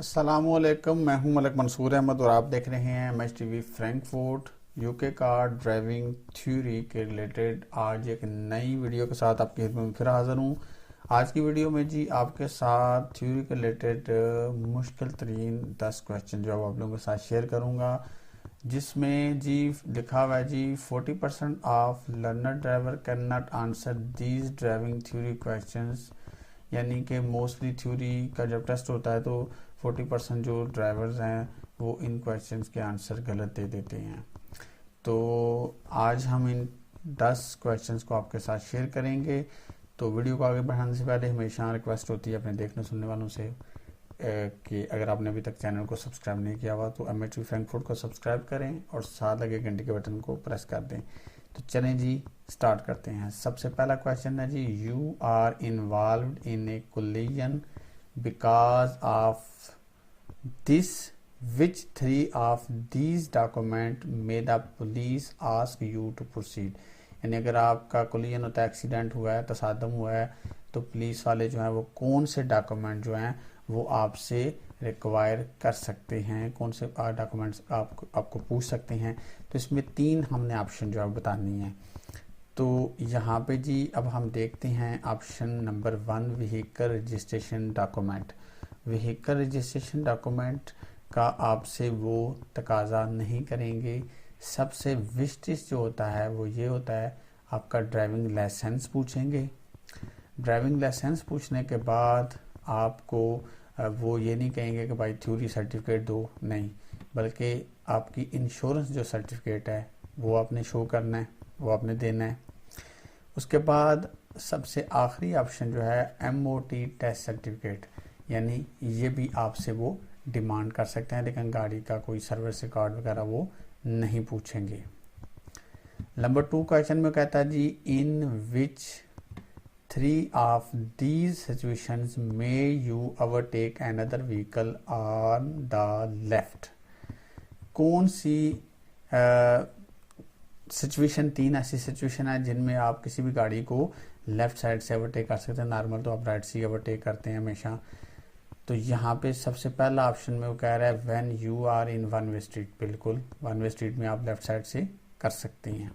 अस्सलामुअलैकुम, मैं हूं मलिक मंसूर अहमद और आप देख रहे हैं MHTV Frankfurt UK car driving theory के रिलेटेड आज एक नई वीडियो के साथ आपकी खिदमत में फिर हाज़िर हूं। आज की वीडियो में जी आपके साथ थ्योरी के रिलेटेड मुश्किल तरीन 10 क्वेश्चन जो आप लोगों के साथ शेयर करूंगा, जिसमें जी लिखा हुआ है जी 40% of learner driver can not answer these driving theory questions. यानी कि मोस्टली थ्योरी का जब टेस्ट होता है तो 40% जो ड्राइवर्स हैं वो इन क्वेश्चंस के आंसर गलत दे देते हैं। तो आज हम इन 10 क्वेश्चंस को आपके साथ शेयर करेंगे। तो वीडियो को आगे बढ़ाने से पहले हमेशा रिक्वेस्ट होती है अपने देखने सुनने वालों से कि अगर आपने अभी तक चैनल को सब्सक्राइब नहीं किया हुआ तो MHTV फ्रैंकफर्ट को सब्सक्राइब करें और साथ लगे घंटे के बटन को प्रेस कर दें। तो चलें जी स्टार्ट करते हैं। सबसे पहला क्वेश्चन है जी, you are involved in a collision because of this which 3 of these document may the police ask you to proceed. यानी अगर आपका कोलिजन होता है, एक्सीडेंट हुआ है, तसादम हुआ है, तो पुलिस वाले जो हैं वो कौन से डॉक्यूमेंट जो हैं वो आपसे रिक्वायर कर सकते हैं, कौन से डॉक्यूमेंट्स आपको पूछ सकते हैं। तो इसमें 3 हमने ऑप्शन जो है बतानी है। तो यहाँ पे जी अब हम देखते हैं option number 1, vehicle registration document. Vehicle registration document का आपसे वो तकाजा नहीं करेंगे। सबसे विस्टिस जो होता है वो ये होता है, आपका ड्राइविंग लाइसेंस पूछेंगे। ड्राइविंग लाइसेंस पूछने के बाद आपको वो ये नहीं कहेंगे कि भाई थ्योरी सर्टिफिकेट दो, नहीं, बल्कि आपकी इंश्योरेंस जो सर्टिफिकेट है वो आपने शो करना है, वो आपने देना है। उसके बाद सबसे आखिरी ऑप्शन जो है MOT टेस्ट सर्टिफिकेट, यानी ये भी आपसे वो डिमांड कर सकते हैं, लेकिन गाड़ी का कोई सर्विस रिकॉर्ड वगैरह वो नहीं पूछेंगे। नंबर 2 क्वेश्चन में कहता है जी, इन विच 3 of these situations may you overtake another vehicle on the left. कौन सी सिचुएशन 3 ऐसी सिचुएशन है जिनमें आप किसी भी गाड़ी को लेफ्ट साइड से ओवरटेक कर सकते हैं। नॉर्मल तो आप राइट से ओवरटेक करते हैं हमेशा। तो यहाँ पे सबसे पहला ऑप्शन में वो कह रहा है when you are in one way street. बिल्कुल वन वे स्ट्रीट में आप लेफ्ट साइड से कर सकते हैं।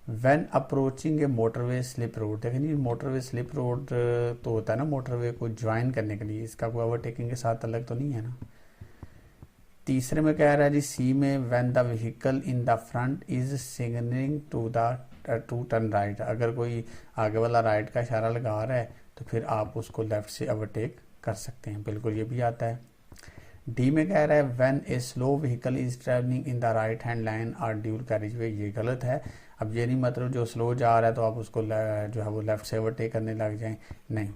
When approaching a motorway slip road. देखें जी, मोटरवे स्लिप रोड तो होता है ना मोटरवे को ज्वाइन करने के लिए, इसका कोई ओवरटेकिंग के साथ अलग तो नहीं है ना। तीसरे में कह रहा है जी सी में, when the vehicle in the front is signalling to turn right. अगर कोई आगे वाला राइट का इशारा लगा रहा है तो फिर आप उसको लेफ्ट से ओवरटेक कर सकते हैं। बिल्कुल ये भी आता है। डी में कह रहा है when a slow vehicle is travelling in the right hand line और ड्यूल कैरिज वे। ये गलत है। अब ये नहीं मतलब जो स्लो जा रहा है तो आप उसको जो है वो लेफ्ट से ओवरटेक करने लग जाएं, नहीं।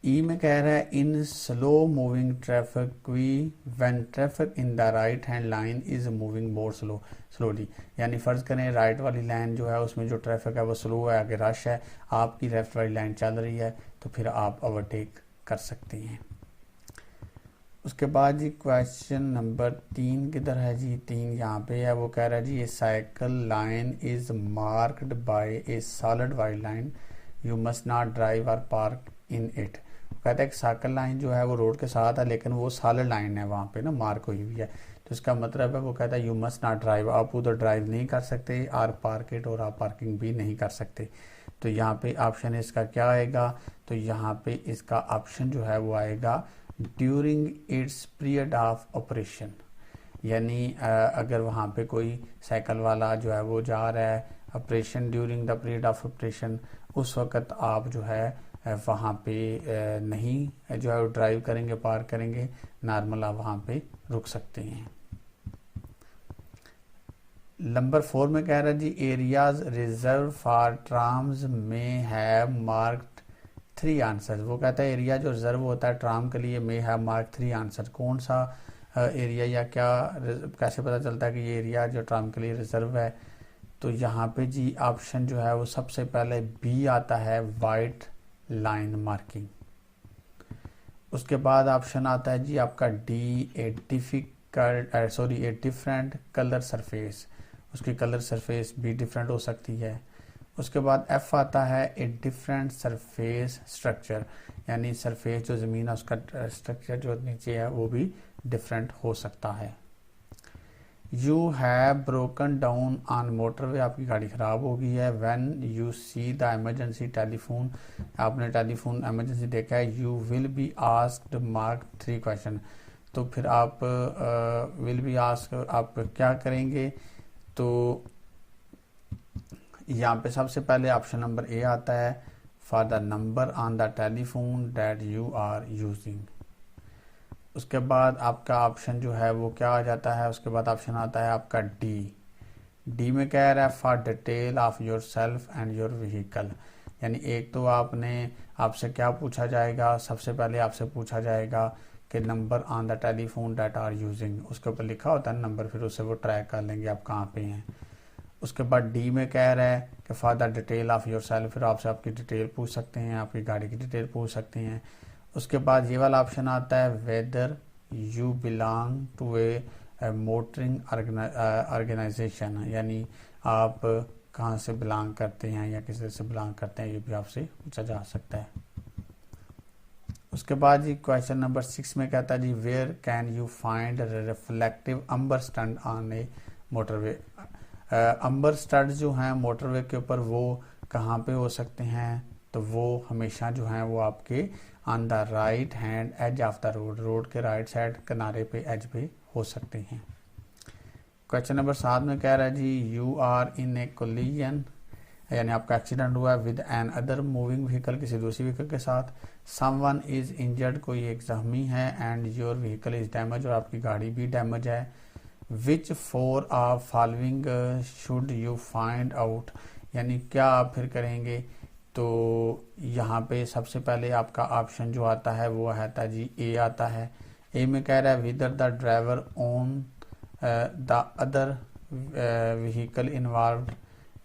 ई में कह रहा है in slow moving traffic we when traffic in the right hand line is moving more slowly. यानी फर्ज करें राइट वाली लाइन जो है उसमें जो ट्रैफिक है वो स्लो है, आगे रश है, आपकी लेफ्ट वाली लाइन चल रही है, तो फिर आप ओवरटेक कर सकते हैं। उसके बाद जी क्वेश्चन नंबर 3 किधर है जी, 3 यहाँ पे है। वो कह रहा है जी ये cycle line is marked by A solid white line, you must not drive और पार्क इन इट। कहता है कि साइकिल लाइन जो है वो रोड के साथ है, लेकिन वो सॉलिड लाइन है, वहाँ पे ना मार्क हुई हुई है। तो इसका मतलब है वो कहता है यू मस्ट नॉट ड्राइव, आप उधर ड्राइव नहीं कर सकते, और पार्क इट, और आप पार्किंग भी नहीं कर सकते। तो यहाँ पे ऑप्शन इसका क्या आएगा, तो यहाँ पे इसका ऑप्शन जो है वो आएगा during its period of operation. यानी अगर वहाँ पे कोई साइकिल वाला जो है वो जा रहा है operation, during the period of operation, उस वक्त आप जो है वहाँ पे नहीं जो है वो ड्राइव करेंगे, पार्क करेंगे, नॉर्मल आप वहाँ पे रुक सकते हैं। नंबर 4 में कह रहा है जी एरियाज रिजर्व फॉर ट्राम्स में हैव मार्क्ड 3 आंसर। वो कहता है एरिया जो रिजर्व होता है ट्राम के लिए में हैव मार्क 3 आंसर। कौन सा एरिया या क्या, कैसे पता चलता है कि ये एरिया जो ट्राम के लिए रिजर्व है। तो यहाँ पे जी ऑप्शन जो है वो सबसे पहले बी आता है, वाइट लाइन मार्किंग। उसके बाद ऑप्शन आता है जी आपका D, a different colour surface. उसकी कलर सरफेस भी डिफरेंट हो सकती है। उसके बाद एफ आता है ए डिफरेंट सरफेस स्ट्रक्चर, यानी सरफेस जो ज़मीन है उसका स्ट्रक्चर जो नीचे है वो भी डिफरेंट हो सकता है। You have broken down on motorway, आपकी गाड़ी ख़राब हो गई है। When you see the emergency telephone, आपने टेलीफोन इमरजेंसी देखा है। You will be asked mark 3 question, तो फिर आप विल बी आस्क्ड आप क्या करेंगे, तो यहाँ पे सबसे पहले ऑप्शन नंबर ए आता है for the number on the telephone that you are using. उसके बाद आपका ऑप्शन जो है वो क्या आ जाता है, उसके बाद ऑप्शन आता है आपका डी में कह रहा है for detail of your self and your vehicle, यानी एक तो आपसे क्या पूछा जाएगा, सबसे पहले आपसे पूछा जाएगा कि number on the telephone that are using, उसके ऊपर लिखा होता है नंबर, फिर उससे वो ट्रैक कर लेंगे आप कहाँ पे हैं। उसके बाद डी में कह रहा है कि for the detail of your self, फिर आपसे आपकी डिटेल पूछ सकते हैं, आपकी गाड़ी की डिटेल पूछ सकते हैं। उसके बाद ये वाला ऑप्शन आता है whether you belong to a motoring organisation, यानी आप कहाँ से बिलोंग करते हैं या किसी से बिलोंग करते हैं, ये भी आपसे पूछा जा सकता है। उसके बाद जी क्वेश्चन नंबर 6 में कहता है जी where can you find reflective amber stand on a motorway, amber stud जो हैं मोटरवे के ऊपर वो कहाँ पे हो सकते हैं, तो वो हमेशा जो हैं वो आपके on the right hand edge of the road के राइट साइड किनारे पे एज पे हो सकते हैं। क्वेश्चन नंबर 7 में कह रहा है जी you are in a collision, यानी आपका एक्सीडेंट हुआ है with an other moving vehicle, किसी दूसरी व्हीकल के साथ। समवन इज इंजर्ड, कोई एक जख्मी है, and your vehicle is damage, और आपकी गाड़ी भी डैमेज है। Which four of following should you find out, यानी क्या आप फिर करेंगे, तो यहाँ पे सबसे पहले आपका ऑप्शन जो आता है वो आता जी ए आता है। ए में कह रहा है whether the driver on the other vehicle involved,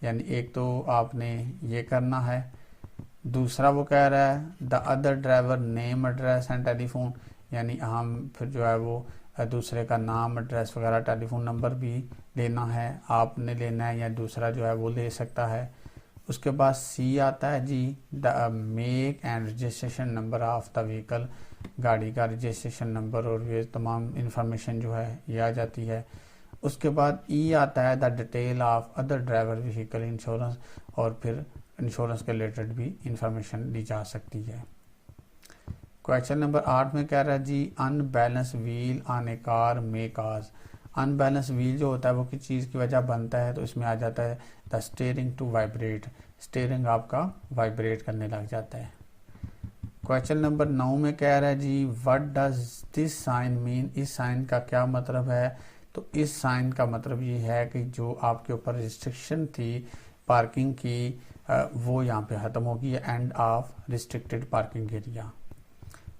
यानी एक तो आपने ये करना है। दूसरा वो कह रहा है the other driver name address and telephone, यानी हम फिर जो है वो दूसरे का नाम एड्रेस वगैरह टेलीफोन नंबर भी लेना है, आपने लेना है या दूसरा जो है वो ले सकता है। उसके बाद सी आता है जी the make and registration number of the vehicle, गाड़ी का रजिस्ट्रेशन नंबर और ये तमाम इंफॉर्मेशन जो है ये आ जाती है। उसके बाद ई आता है the detail of other driver vehicle insurance, और फिर इंश्योरेंस के रिलेटेड भी इंफॉर्मेशन ली जा सकती है। क्वेश्चन नंबर 8 में कह रहा है जी unbalance wheel on a car may cause, unbalance wheel जो होता है वो किस चीज़ की वजह बनता है, तो इसमें आ जाता है the steering to vibrate, steering आपका वाइब्रेट करने लग जाता है। क्वेश्चन नंबर 9 में कह रहा है जी what does this sign mean, इस साइन का क्या मतलब है, तो इस साइन का मतलब ये है कि जो आपके ऊपर रिस्ट्रिक्शन थी पार्किंग की वो यहाँ पे ख़त्म होगी, end of restricted parking area.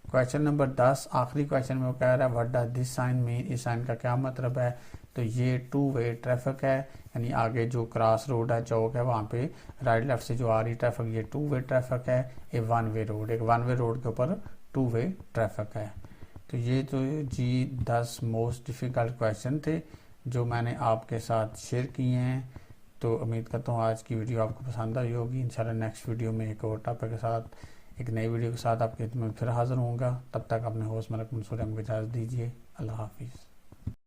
Question number 10 आखिरी क्वेश्चन में वो कह रहा है what does this sign mean, इस साइन का क्या मतलब है, तो ये 2 वे ट्रैफिक है, यानी आगे जो क्रॉस रोड है चौक है वहाँ पे राइट लेफ्ट से जो आ रही ट्रैफिक ये 2 वे ट्रैफिक है, ये 1 वे रोड, एक 1 वे रोड के ऊपर 2 वे ट्रैफिक है। तो ये तो जी 10 मोस्ट डिफ़िकल्ट क्वेश्चन थे जो मैंने आपके साथ शेयर किए हैं। तो उम्मीद करता हूँ आज की वीडियो आपको पसंद आई होगी। इंशाल्लाह नेक्स्ट वीडियो में एक और टॉपिक के साथ, एक नई वीडियो के साथ आपके में फिर हाजिर होऊंगा। तब तक अपने होस्ट मलिक मंसूर अहमद को इजाज़त दीजिए। अल्लाह हाफिज़।